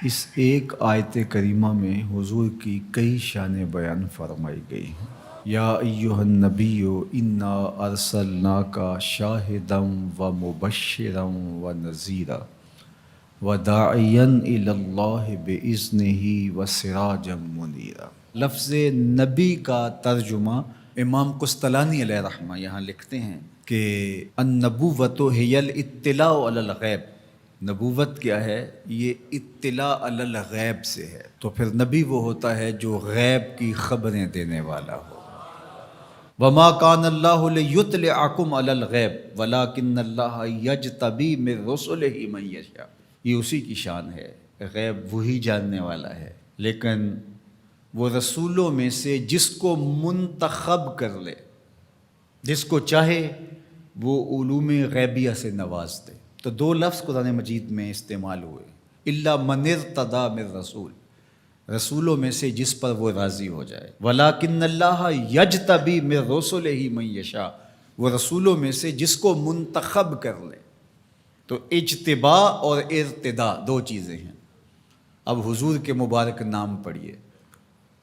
اس ایک آیت کریمہ میں حضور کی کئی شانیں بیان فرمائی گئی ہیں۔ یا ایہا النبی انا ارسلناک شاہدا و مبشرا و نذیرا وداعیا الی اللہ باذنہ و سراجا منیرا۔ لفظ نبی کا ترجمہ امام قسطلانی علیہ رحمہ یہاں لکھتے ہیں کہ النبوۃ ہی الاطلاع علی الغیب۔ نبوت کیا ہے؟ یہ اطلاع علی الغیب سے ہے۔ تو پھر نبی وہ ہوتا ہے جو غیب کی خبریں دینے والا ہو۔ وما کان اللہ لیطلعکم علی الغیب ولکن اللہ یجتبی من رسلہ من یشاء۔ یہ اسی کی شان ہے، غیب وہی جاننے والا ہے، لیکن وہ رسولوں میں سے جس کو منتخب کر لے، جس کو چاہے وہ علوم غیبیہ سے نواز دے۔ تو دو لفظ قرآن مجید میں استعمال ہوئے، الا من ارتضی من رسول، رسولوں میں سے جس پر وہ راضی ہو جائے، ولیکن اللہ یجتبی من رسلہ من یشاء، وہ رسولوں میں سے جس کو منتخب کر لے۔ تو اجتباء اور ارتداء دو چیزیں ہیں۔ اب حضور کے مبارک نام پڑھیے،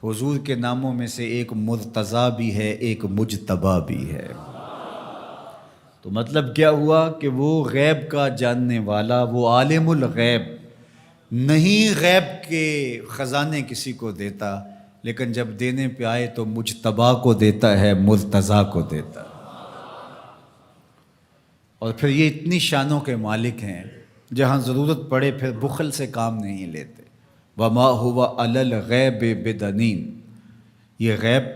حضور کے ناموں میں سے ایک مرتضیٰ بھی ہے، ایک مجتبیٰ بھی ہے۔ تو مطلب کیا ہوا کہ وہ غیب کا جاننے والا، وہ عالم الغیب نہیں، غیب کے خزانے کسی کو دیتا، لیکن جب دینے پہ آئے تو مجتبیٰ کو دیتا ہے، مرتضیٰ کو دیتا ہے۔ اور پھر یہ اتنی شانوں کے مالک ہیں، جہاں ضرورت پڑے پھر بخل سے کام نہیں لیتے۔ وما هو علی الغیب بدنین، یہ غیب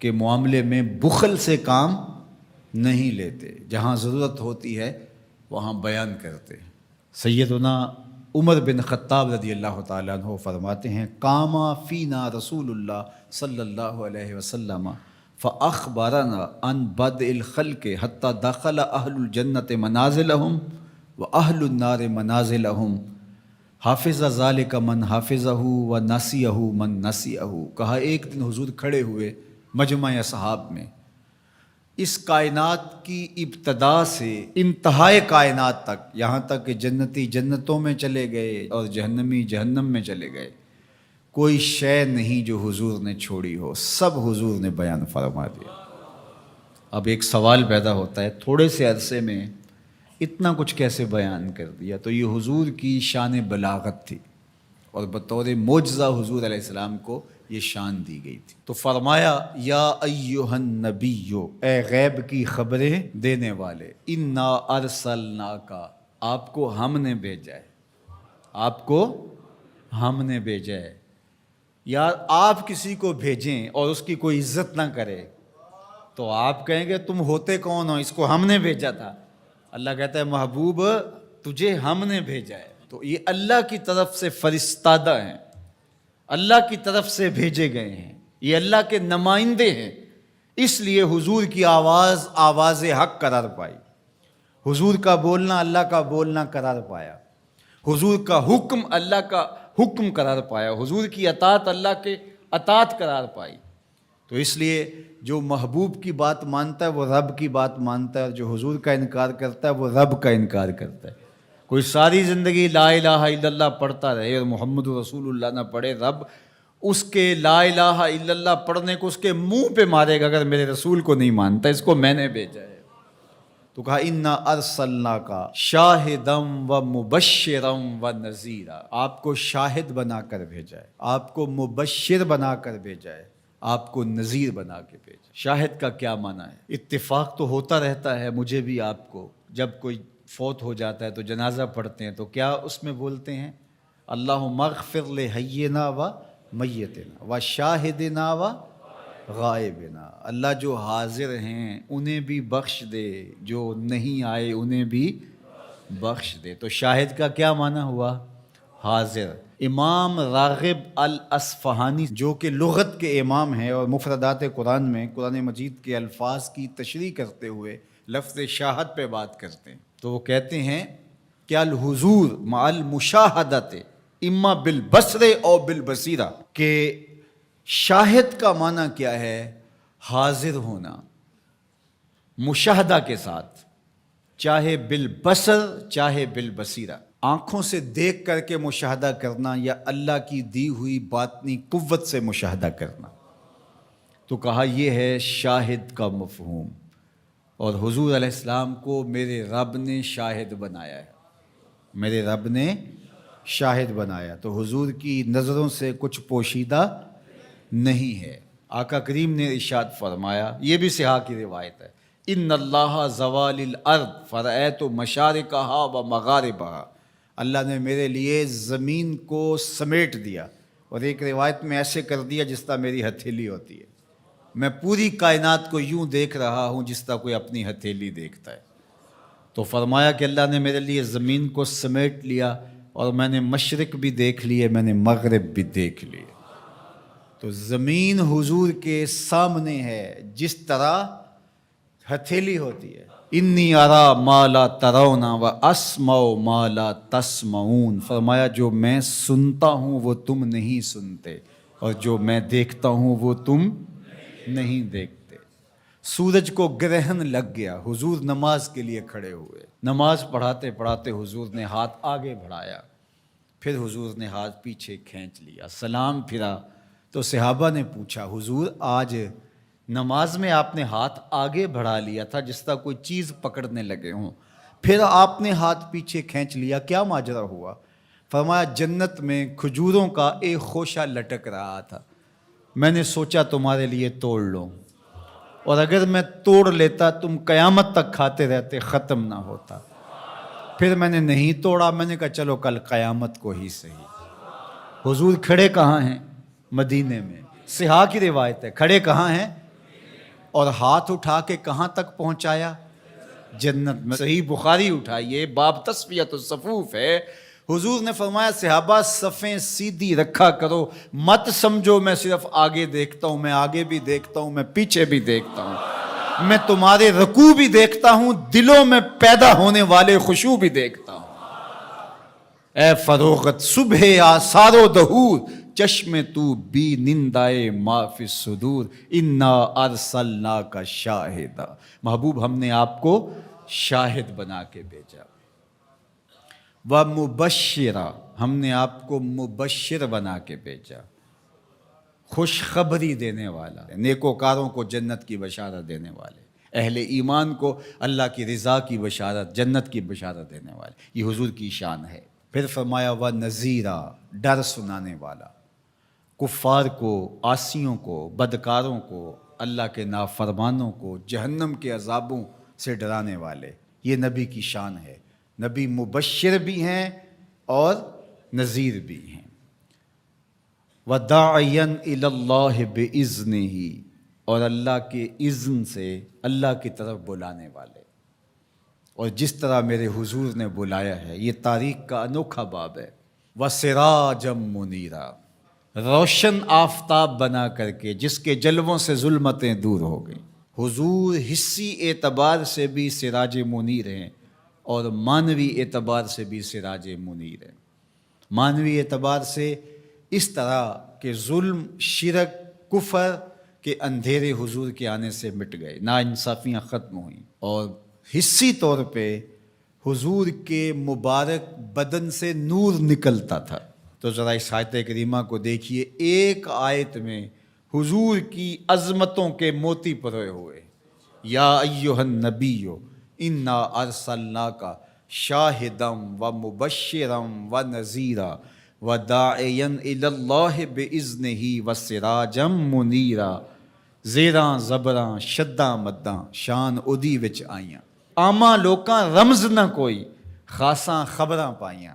کے معاملے میں بخل سے کام نہیں لیتے، جہاں ضرورت ہوتی ہے وہاں بیان کرتے ہیں۔ سیدنا عمر بن خطاب رضی اللہ تعالیٰ عنہ فرماتے ہیں، قام فینا رسول اللہ صلی اللہ علیہ وسلم فاخبرنا عن بدء الخلق حتی دخل اہل الجنت منازلہم واہل النار منازلہم، حافظ ذالک من حافظہ و نسیہ من نسیہ۔ کہا ایک دن حضور کھڑے ہوئے مجمع اصحاب میں، اس کائنات کی ابتدا سے انتہائے کائنات تک، یہاں تک کہ جنتی جنتوں میں چلے گئے اور جہنمی جہنم میں چلے گئے، کوئی شے نہیں جو حضور نے چھوڑی ہو، سب حضور نے بیان فرما دیا۔ اب ایک سوال پیدا ہوتا ہے، تھوڑے سے عرصے میں اتنا کچھ کیسے بیان کر دیا؟ تو یہ حضور کی شان بلاغت تھی، اور بطور معجزہ حضور علیہ السلام کو یہ شان دی گئی تھی۔ تو فرمایا، یا ایہا النبی، اے غیب کی خبریں دینے والے، انا ارسلناک، آپ کو ہم نے بھیجا ہے، آپ کو ہم نے بھیجا ہے۔ یا آپ کسی کو بھیجیں اور اس کی کوئی عزت نہ کرے تو آپ کہیں گے تم ہوتے کون ہو، اس کو ہم نے بھیجا تھا۔ اللہ کہتا ہے محبوب تجھے ہم نے بھیجا ہے۔ تو یہ اللہ کی طرف سے فرستادہ ہیں، اللہ کی طرف سے بھیجے گئے ہیں، یہ اللہ کے نمائندے ہیں، اس لیے حضور کی آواز آواز حق قرار پائی، حضور کا بولنا اللہ کا بولنا قرار پایا، حضور کا حکم اللہ کا حکم قرار پایا، حضور کی اطاعت اللہ کے اطاعت قرار پائی۔ تو اس لیے جو محبوب کی بات مانتا ہے وہ رب کی بات مانتا ہے، اور جو حضور کا انکار کرتا ہے وہ رب کا انکار کرتا ہے۔ کوئی ساری زندگی لا الہ الا اللہ پڑھتا رہے اور محمد رسول اللہ نہ پڑھے، رب اس کے لا الہ الا اللہ پڑھنے کو اس کے منہ پہ مارے گا اگر میرے رسول کو نہیں مانتا، اس کو میں نے بھیجا ہے۔ تو کہا انا ارسلناک شاہدا و مبشرا و نذیرا، آپ کو شاہد بنا کر بھیجا ہے، آپ کو مبشر بنا کر بھیجا ہے، آپ کو نذیر بنا کے بھیجا۔ شاہد کا کیا معنی ہے؟ اتفاق تو ہوتا رہتا ہے مجھے بھی آپ کو، جب کوئی فوت ہو جاتا ہے تو جنازہ پڑھتے ہیں تو کیا اس میں بولتے ہیں؟ اللہم اغفر لحینا و میتنا و شاہدنا و غائبنا، اللہ جو حاضر ہیں انہیں بھی بخش دے، جو نہیں آئے انہیں بھی بخش دے۔ تو شاہد کا کیا معنی ہوا؟ حاضر۔ امام راغب الاصفہانی جو کہ لغت کے امام ہیں اور مفردات قرآن میں قرآن مجید کے الفاظ کی تشریح کرتے ہوئے لفظ شاہد پہ بات کرتے ہیں، تو وہ کہتے ہیں کہ الحضور مع المشاہدت اما بالبصر او بالبصیرہ، کہ شاہد کا معنی کیا ہے؟ حاضر ہونا مشاہدہ کے ساتھ، چاہے بالبصر چاہے بالبصیرہ۔ آنکھوں سے دیکھ کر کے مشاہدہ کرنا یا اللہ کی دی ہوئی باطنی قوت سے مشاہدہ کرنا؟ تو کہا یہ ہے شاہد کا مفہوم، اور حضور علیہ السلام کو میرے رب نے شاہد بنایا ہے، میرے رب نے شاہد بنایا، تو حضور کی نظروں سے کچھ پوشیدہ نہیں ہے۔ آقا کریم نے ارشاد فرمایا، یہ بھی صحاح کی روایت ہے، ان اللہ زوال الارض فرأیت مشارقہا و مغاربہا، اللہ نے میرے لیے زمین کو سمیٹ دیا، اور ایک روایت میں ایسے کر دیا جس طرح میری ہتھیلی ہوتی ہے، میں پوری کائنات کو یوں دیکھ رہا ہوں جس طرح کوئی اپنی ہتھیلی دیکھتا ہے۔ تو فرمایا کہ اللہ نے میرے لیے زمین کو سمیٹ لیا، اور میں نے مشرق بھی دیکھ لیے، میں نے مغرب بھی دیکھ لیے۔ تو زمین حضور کے سامنے ہے جس طرح ہتھیلی ہوتی ہے۔ انی ارا ما لا ترون و اسمع ما لا تسمعون، فرمایا جو میں سنتا ہوں وہ تم نہیں سنتے، اور جو میں دیکھتا ہوں وہ تم نہیں دیکھتے۔ سورج کو گرہن لگ گیا، حضور نماز کے لیے کھڑے ہوئے، نماز پڑھاتے پڑھاتے حضور نے ہاتھ آگے بڑھایا، پھر حضور نے ہاتھ پیچھے کھینچ لیا، سلام پھرا تو صحابہ نے پوچھا حضور آج نماز میں آپ نے ہاتھ آگے بڑھا لیا تھا جس طرح کوئی چیز پکڑنے لگے ہوں، پھر آپ نے ہاتھ پیچھے کھینچ لیا، کیا ماجرا ہوا؟ فرمایا جنت میں کھجوروں کا ایک خوشہ لٹک رہا تھا، میں نے سوچا تمہارے لیے توڑ لوں، اور اگر میں توڑ لیتا تم قیامت تک کھاتے رہتے، ختم نہ ہوتا، پھر میں نے نہیں توڑا، میں نے کہا چلو کل قیامت کو ہی صحیح۔ حضور کھڑے کہاں ہیں؟ مدینے میں، صحاح کی روایت ہے، کھڑے کہاں ہیں؟ اور ہاتھ اٹھا کے کہاں تک پہنچایا؟ جنت میں۔ صحیح بخاری اٹھائیے، باب تصفیۃ الصفوف ہے، حضور نے فرمایا صحابہ صفیں سیدھی رکھا کرو، مت سمجھو میں صرف آگے دیکھتا ہوں، میں آگے بھی دیکھتا ہوں، میں پیچھے بھی دیکھتا ہوں، میں تمہارے رکوع بھی دیکھتا ہوں، دلوں میں پیدا ہونے والے خشوع بھی دیکھتا ہوں۔ اے فروغت صبح آثار و دہور، چشم تو بی نندائے ما فی الصدور، انا ارسلناک شاہدا، محبوب ہم نے آپ کو شاہد بنا کے بھیجا، و مبشرا، ہم نے آپ کو مبشر بنا کے بھیجا، خوشخبری دینے والا، نیکوکاروں کو جنت کی بشارت دینے والے، اہل ایمان کو اللہ کی رضا کی بشارت، جنت کی بشارت دینے والے، یہ حضور کی شان ہے۔ پھر فرمایا و نذیرا، ڈر سنانے والا، کفار کو، عاصیوں کو، بدکاروں کو، اللہ کے نافرمانوں کو جہنم کے عذابوں سے ڈرانے والے، یہ نبی کی شان ہے، نبی مبشر بھی ہیں اور نذیر بھی ہیں۔ وَدَاعِيًا إِلَى اللَّهِ بِإِذْنِهِ، اور اللہ کے اذن سے اللہ کی طرف بلانے والے، اور جس طرح میرے حضور نے بلایا ہے، یہ تاریخ کا انوکھا باب ہے۔ وَسِرَاجًا مُنِيرًا، روشن آفتاب بنا کر کے جس کے جلووں سے ظلمتیں دور ہو گئیں۔ حضور حصی اعتبار سے بھی سراج منیر ہیں، اور معنوی اعتبار سے بھی سراج منیر ہیں۔ معنوی اعتبار سے اس طرح کہ ظلم، شرک، کفر کے اندھیرے حضور کے آنے سے مٹ گئے، ناانصافیاں ختم ہوئیں، اور حصی طور پہ حضور کے مبارک بدن سے نور نکلتا تھا۔ تو ذرا اس آیت کریمہ کو دیکھیے، ایک آیت میں حضور کی عظمتوں کے موتی پروئے ہوئے۔ یا ایھا النبی انا ارسلناک شاہدا و مبشرا و نذیرا وداعیا الی اللہ باذنہ وسراجا منیرا، زیراں زبراں شداں مداں شان اودی وچ آئیاں، عاماں لوکاں رمز نہ کوئی، خاصاں خبراں پائیاں۔